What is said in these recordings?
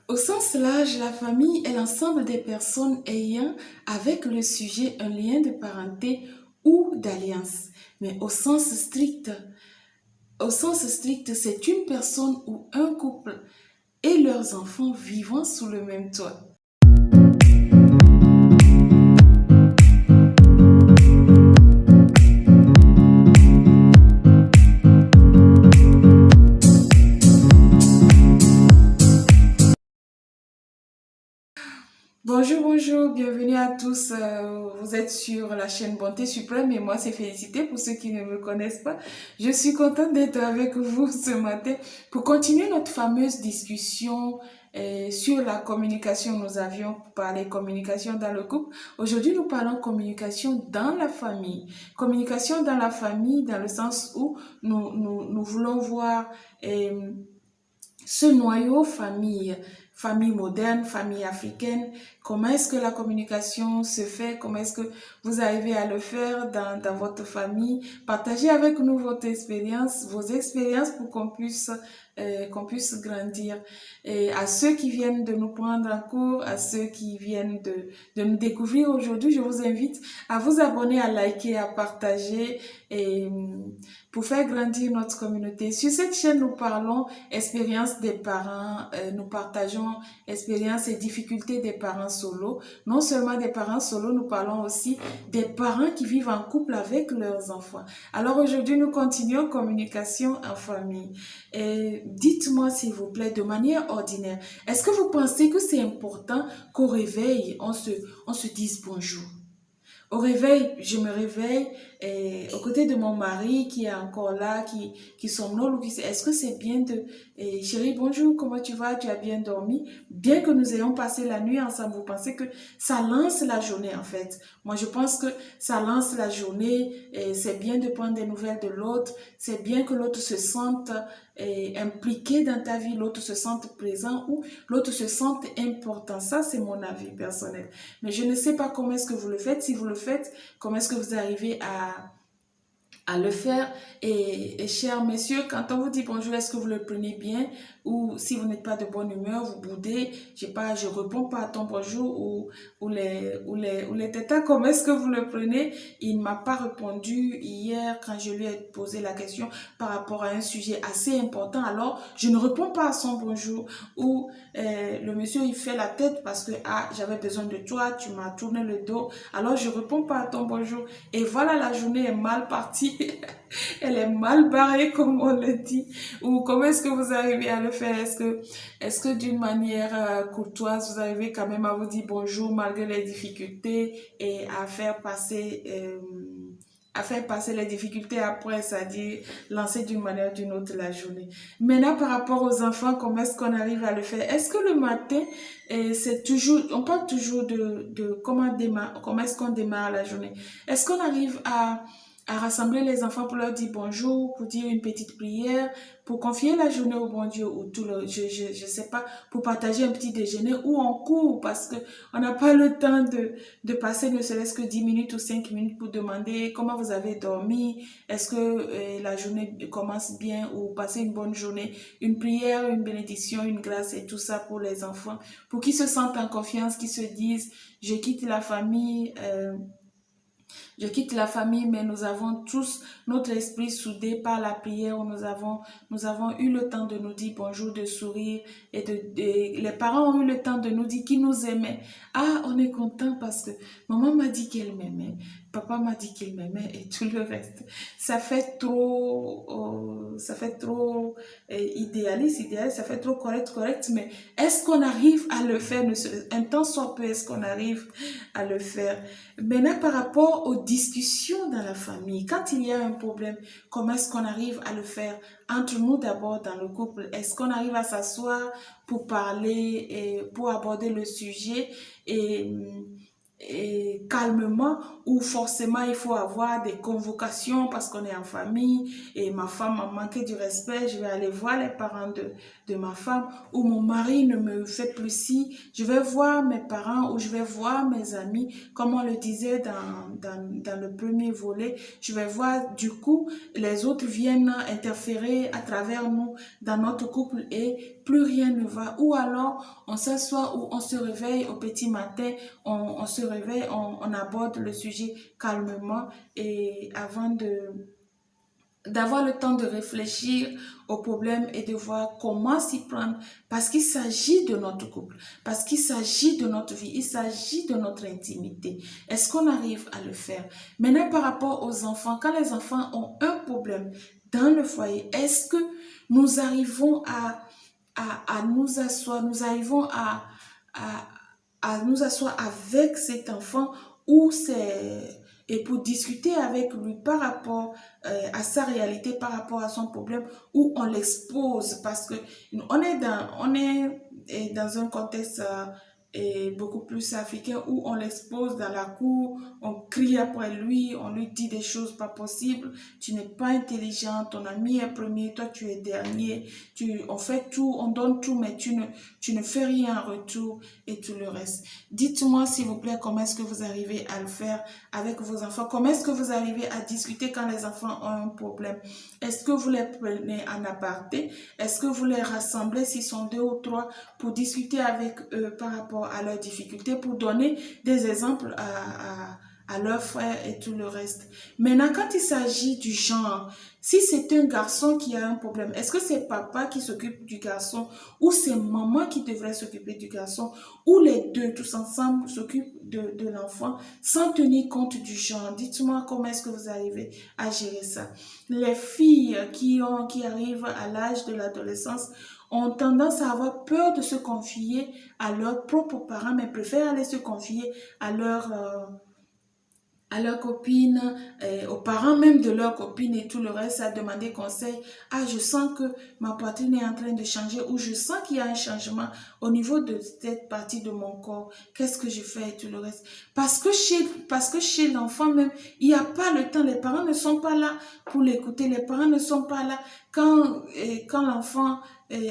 Au sens large, la famille est l'ensemble des personnes ayant avec le sujet un lien de parenté ou d'alliance. Mais au sens strict, c'est une personne ou un couple et leurs enfants vivant sous le même toit. Bonjour, bonjour, bienvenue à tous. Vous êtes sur la chaîne Bonté Suprême et moi c'est Félicité pour ceux qui ne me connaissent pas. Je suis contente d'être avec vous ce matin pour continuer notre fameuse discussion sur la communication. Nous avions parlé communication dans le couple. Aujourd'hui, nous parlons communication dans la famille. Communication dans la famille dans le sens où nous voulons voir ce noyau famille, famille moderne, famille africaine, comment est-ce que la communication se fait, comment est-ce que vous arrivez à le faire dans votre famille. Partagez avec nous votre expérience, vos expériences pour qu'on puisse grandir. Et à ceux qui viennent de nous prendre en cours, à ceux qui viennent de nous découvrir aujourd'hui, je vous invite à vous abonner, à liker, à partager et pour faire grandir notre communauté. Sur cette chaîne, nous parlons expérience des parents, nous partageons expériences et difficultés des parents solo. Non seulement des parents solo, nous parlons aussi des parents qui vivent en couple avec leurs enfants. Alors aujourd'hui, nous continuons communication en famille. Et dites-moi s'il vous plaît, de manière ordinaire, est-ce que vous pensez que c'est important qu'au réveil, on se dise bonjour? Au réveil, je me réveille aux côtés de mon mari qui est encore là, qui somnole. Est-ce que c'est bien chérie, bonjour, comment tu vas? Tu as bien dormi? Bien que nous ayons passé la nuit ensemble, vous pensez que ça lance la journée en fait? Moi, je pense que ça lance la journée et c'est bien de prendre des nouvelles de l'autre. C'est bien que l'autre se sente impliqué dans ta vie, l'autre se sente présent ou l'autre se sente important. Ça, c'est mon avis personnel. Mais je ne sais pas comment est-ce que vous le faites. Si vous le faites, comment est-ce que vous arrivez à le faire. Et chers messieurs, quand on vous dit bonjour, est-ce que vous le prenez bien? Ou si vous n'êtes pas de bonne humeur, vous boudez, je sais pas, je réponds pas à ton bonjour ou les tétas, comment est-ce que vous le prenez? Il ne m'a pas répondu hier quand je lui ai posé la question par rapport à un sujet assez important. Alors, je ne réponds pas à son bonjour. Ou le monsieur, il fait la tête parce que, ah, j'avais besoin de toi, tu m'as tourné le dos. Alors, je réponds pas à ton bonjour. Et voilà, la journée est mal partie. Elle est mal barrée, comme on le dit. Ou comment est-ce que vous arrivez à le faire? Est-ce que d'une manière courtoise, vous arrivez quand même à vous dire bonjour malgré les difficultés et à faire passer les difficultés après, c'est-à-dire lancer d'une manière ou d'une autre la journée. Maintenant, par rapport aux enfants, comment est-ce qu'on arrive à le faire? Est-ce que le matin, on parle toujours de comment est-ce qu'on démarre la journée? Est-ce qu'on arrive à rassembler les enfants pour leur dire bonjour, pour dire une petite prière, pour confier la journée au bon Dieu ou je sais pas, pour partager un petit déjeuner ou en cours parce que on n'a pas le temps de passer ne serait-ce que 10 minutes ou 5 minutes pour demander comment vous avez dormi, est-ce que la journée commence bien ou passer une bonne journée, une prière, une bénédiction, une grâce et tout ça pour les enfants, pour qu'ils se sentent en confiance, qu'ils se disent je quitte la famille, mais nous avons tous notre esprit soudé par la prière où nous avons eu le temps de nous dire bonjour, de sourire les parents ont eu le temps de nous dire qu'ils nous aimaient. Ah, on est content parce que maman m'a dit qu'elle m'aimait, papa m'a dit qu'il m'aimait et tout le reste. Ça fait trop idéaliste, ça fait trop correct, mais est-ce qu'on arrive à le faire, un temps soit peu, est-ce qu'on arrive à le faire? Maintenant, par rapport aux discussions dans la famille, quand il y a un problème, comment est-ce qu'on arrive à le faire entre nous d'abord dans le couple? Est-ce qu'on arrive à s'asseoir pour parler et pour aborder le sujet et et calmement, ou forcément il faut avoir des convocations parce qu'on est en famille et ma femme m'a manqué du respect, je vais aller voir les parents de ma femme, ou mon mari ne me fait plus ci, je vais voir mes parents ou je vais voir mes amis, comme on le disait dans le premier volet, je vais voir du coup les autres viennent interférer à travers nous dans notre couple et plus rien ne va, ou alors on s'assoit ou on se réveille au petit matin, on se réveille, on aborde le sujet calmement et avant d'avoir le temps de réfléchir au problème et de voir comment s'y prendre parce qu'il s'agit de notre couple, parce qu'il s'agit de notre vie, il s'agit de notre intimité. Est-ce qu'on arrive à le faire? Maintenant, par rapport aux enfants, quand les enfants ont un problème dans le foyer, est-ce que nous arrivons à nous asseoir, nous arrivons à, à nous asseoir avec cet enfant ou c'est et pour discuter avec lui par rapport à sa réalité, par rapport à son problème, où on l'expose parce que on est dans un contexte et beaucoup plus africain où on l'expose dans la cour, on crie après lui, on lui dit des choses pas possibles, tu n'es pas intelligent, ton ami est premier, toi tu es dernier, on fait tout, on donne tout, mais tu ne fais rien en retour et tout le reste. Dites-moi s'il vous plaît comment est-ce que vous arrivez à le faire avec vos enfants, comment est-ce que vous arrivez à discuter quand les enfants ont un problème. Est-ce que vous les prenez en aparté? Est-ce que vous les rassemblez s'ils sont deux ou trois pour discuter avec eux par rapport à leurs difficultés, pour donner des exemples à leurs frères et tout le reste. Maintenant, quand il s'agit du genre, si c'est un garçon qui a un problème, est-ce que c'est papa qui s'occupe du garçon ou c'est maman qui devrait s'occuper du garçon ou les deux tous ensemble s'occupent de l'enfant sans tenir compte du genre? Dites-moi comment est-ce que vous arrivez à gérer ça. Les filles qui arrivent à l'âge de l'adolescence ont tendance à avoir peur de se confier à leurs propres parents, mais préfèrent aller se confier à leurs copines, aux parents même de leurs copines et tout le reste, à demander conseil. Ah, je sens que ma poitrine est en train de changer ou je sens qu'il y a un changement au niveau de cette partie de mon corps. Qu'est-ce que je fais et tout le reste? Parce que chez l'enfant même, il n'y a pas le temps. Les parents ne sont pas là pour l'écouter. Les parents ne sont pas là quand l'enfant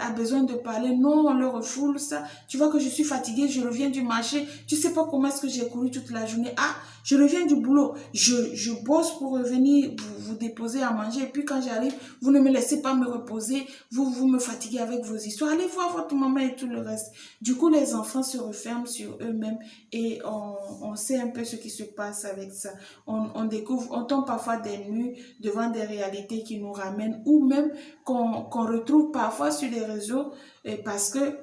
a besoin de parler. Non, on le refoule ça. Tu vois que je suis fatiguée, je reviens du marché. Tu sais pas comment est-ce que j'ai couru toute la journée. Ah, je reviens du boulot, je bosse pour revenir vous déposer à manger et puis quand j'arrive, vous ne me laissez pas me reposer, vous me fatiguez avec vos histoires, allez voir votre maman et tout le reste. Du coup, les enfants se referment sur eux-mêmes et on sait un peu ce qui se passe avec ça. On découvre, on tombe parfois des nues devant des réalités qui nous ramènent ou même qu'on retrouve parfois sur les réseaux parce que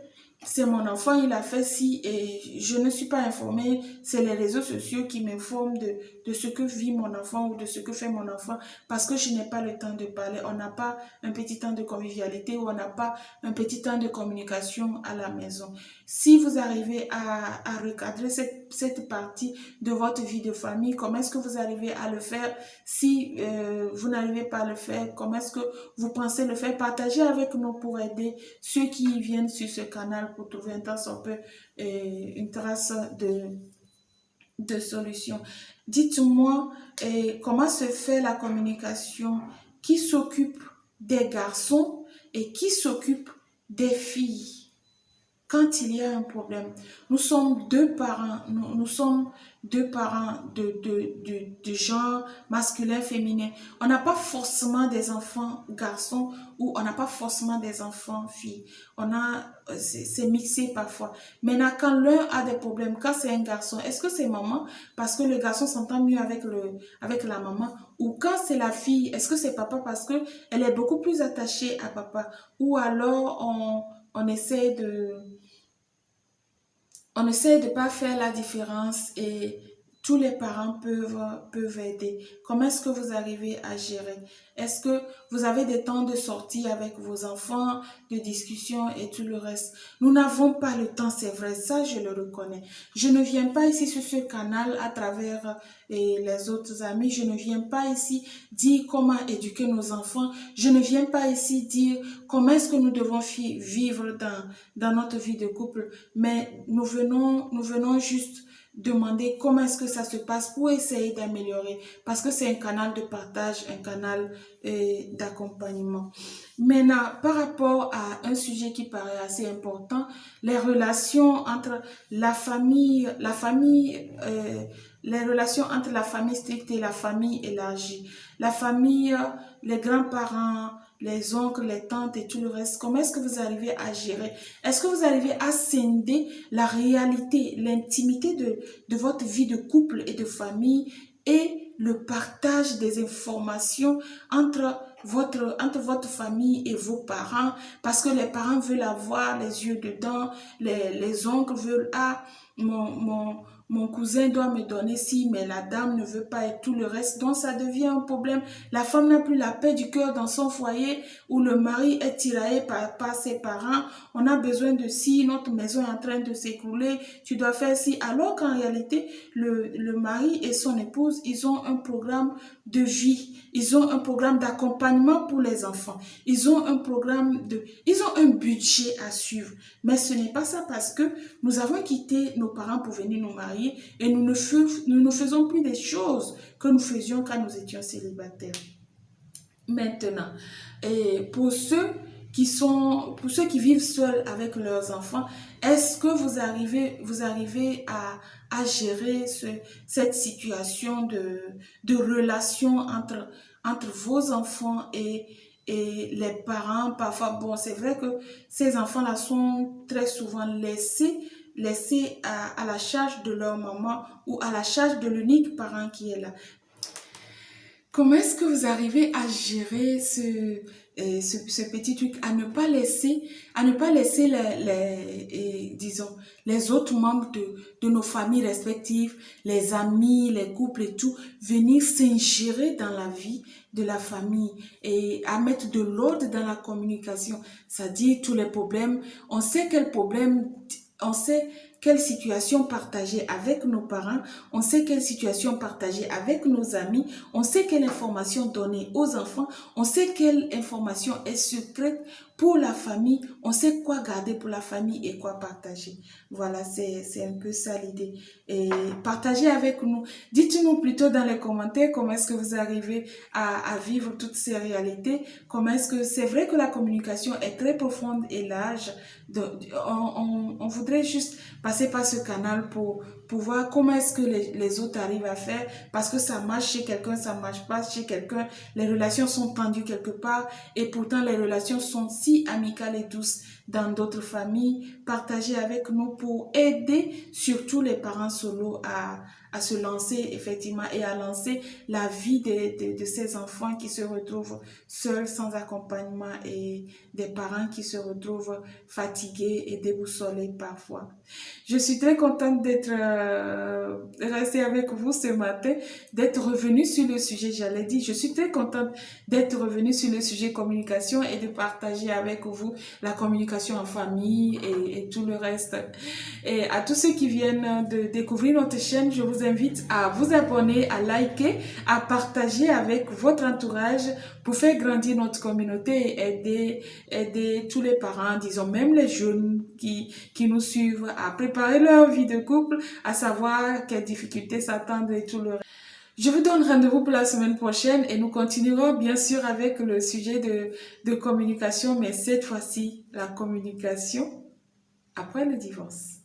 c'est mon enfant, il a fait ci et je ne suis pas informée. C'est les réseaux sociaux qui m'informent de ce que vit mon enfant ou de ce que fait mon enfant parce que je n'ai pas le temps de parler. On n'a pas un petit temps de convivialité ou on n'a pas un petit temps de communication à la maison. Si vous arrivez à recadrer cette partie de votre vie de famille, comment est-ce que vous arrivez à le faire? Si vous n'arrivez pas à le faire, comment est-ce que vous pensez le faire? Partagez avec nous pour aider ceux qui viennent sur ce canal pour trouver un temps soit peu une trace de solution. Dites-moi comment se fait la communication, qui s'occupe des garçons et qui s'occupe des filles quand il y a un problème. Nous sommes deux parents, nous sommes deux parents de genre masculin, féminin. On n'a pas forcément des enfants garçons ou on n'a pas forcément des enfants filles. C'est mixé parfois. Maintenant, quand l'un a des problèmes, quand c'est un garçon, est-ce que c'est maman parce que le garçon s'entend mieux avec la maman? Ou quand c'est la fille, est-ce que c'est papa parce que elle est beaucoup plus attachée à papa? Ou alors on essaie on essaie de pas faire la différence et tous les parents peuvent aider. Comment est-ce que vous arrivez à gérer? Est-ce que vous avez des temps de sortie avec vos enfants, de discussion et tout le reste? Nous n'avons pas le temps, c'est vrai, ça je le reconnais. Je ne viens pas ici sur ce canal à travers les autres amis. Je ne viens pas ici dire comment éduquer nos enfants. Je ne viens pas ici dire comment est-ce que nous devons vivre dans notre vie de couple. Mais nous venons juste demander comment est-ce que ça se passe pour essayer d'améliorer. Parce que c'est un canal de partage, un canal d'accompagnement. Maintenant, par rapport à un sujet qui paraît assez important, les relations entre les relations entre la famille stricte et la famille élargie. La famille, les grands-parents, les oncles, les tantes et tout le reste, comment est-ce que vous arrivez à gérer? Est-ce que vous arrivez à scinder la réalité, l'intimité de votre vie de couple et de famille et le partage des informations entre votre famille et vos parents, parce que les parents veulent avoir les yeux dedans, les oncles veulent, ah, mon cousin doit me donner ci, mais la dame ne veut pas et tout le reste. Donc, ça devient un problème. La femme n'a plus la paix du cœur dans son foyer où le mari est tiraillé par ses parents. On a besoin de ci, notre maison est en train de s'écrouler, tu dois faire ci. Alors qu'en réalité, le mari et son épouse, ils ont un programme de vie. Ils ont un programme d'accompagnement pour les enfants. Ils ont ils ont un budget à suivre. Mais ce n'est pas ça parce que nous avons quitté nos parents pour venir nous marier et nous ne faisons plus les choses que nous faisions quand nous étions célibataires. Maintenant, et pour ceux qui vivent seuls avec leurs enfants, est-ce que vous arrivez à gérer cette situation de relation entre vos enfants et les parents? Parfois, bon, c'est vrai que ces enfants-là sont très souvent laissés à la charge de leur maman ou à la charge de l'unique parent qui est là. Comment est-ce que vous arrivez à gérer ce petit truc, à ne pas laisser disons, les autres membres de nos familles respectives, les amis, les couples et tout, venir s'ingérer dans la vie de la famille et à mettre de l'ordre dans la communication, c'est-à-dire tous les problèmes, on sait quelle situation partager avec nos parents, on sait quelle situation partager avec nos amis, on sait quelle information donner aux enfants, on sait quelle information est secrète pour la famille, on sait quoi garder pour la famille et quoi partager. Voilà, c'est un peu ça l'idée. Et partagez avec nous. Dites-nous plutôt dans les commentaires comment est-ce que vous arrivez à vivre toutes ces réalités. Comment est-ce que c'est vrai que la communication est très profonde et large. On voudrait juste passer par ce canal pour voir comment est-ce que les autres arrivent à faire, parce que ça marche chez quelqu'un, ça marche pas chez quelqu'un, les relations sont tendues quelque part et pourtant les relations sont si amicales et douces dans d'autres familles. Partagez avec nous pour aider surtout les parents solos à se lancer effectivement et à lancer la vie de ces enfants qui se retrouvent seuls sans accompagnement et des parents qui se retrouvent fatigués et déboussolés parfois. Je suis très contente d'être restée avec vous ce matin, d'être revenue sur le sujet, j'allais dire, je suis très contente d'être revenue sur le sujet communication et de partager avec vous la communication en famille et tout le reste. Et à tous ceux qui viennent de découvrir notre chaîne, je vous invite à vous abonner, à liker, à partager avec votre entourage pour faire grandir notre communauté et aider tous les parents, disons même les jeunes qui nous suivent à préparer leur vie de couple, à savoir quelles difficultés s'attendent et tout le reste. Je vous donne rendez-vous pour la semaine prochaine et nous continuerons bien sûr avec le sujet de communication, mais cette fois-ci, la communication après le divorce.